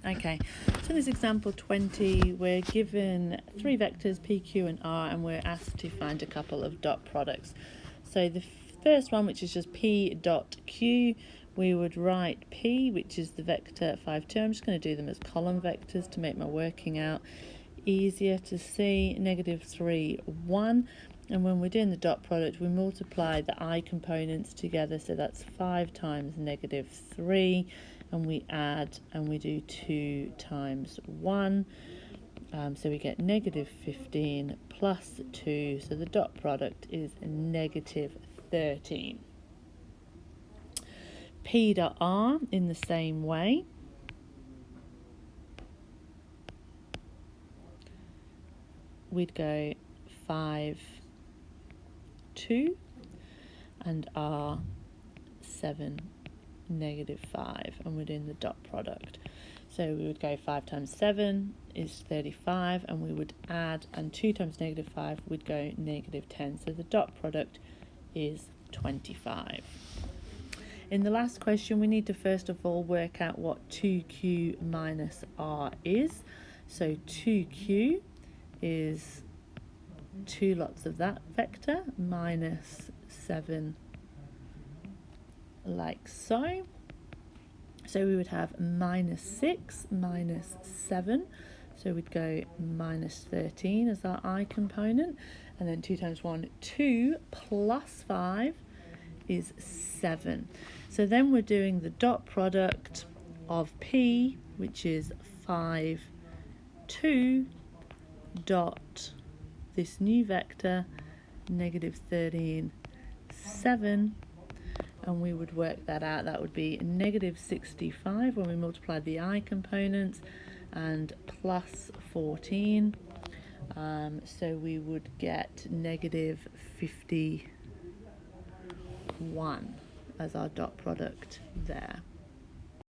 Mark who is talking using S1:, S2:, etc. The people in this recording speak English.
S1: Okay, so in this example 20, we're given three vectors, P, Q and R, and we're asked to find a couple of dot products. So the first one, which is just P dot Q, we would write P, which is the vector 5, 2. I'm just going to do them as column vectors to make my working out easier to see. -3, 1. And when we're doing the dot product, we multiply the I components together. So that's 5 times -3. And we add and we do 2 times 1. So we get -15 plus 2. So the dot product is -13. P dot R in the same way. We'd go 5, 2 and R 7, -5, and we're doing the dot product. So we would go 5 times 7 is 35, and we would add, and 2 times -5 would go -10. So the dot product is 25. In the last question, we need to first of all work out what 2Q minus R is. So 2Q is 2 lots of that vector minus 7, like so. So we would have -6 minus 7. So we'd go -13 as our I component. And then 2 times 1, 2 plus 5 is 7. So then we're doing the dot product of P, which is 5, 2 dot this new vector, -13, 7. And we would work that out. That would be -65 when we multiply the I components, and plus 14. So we would get -51 as our dot product there.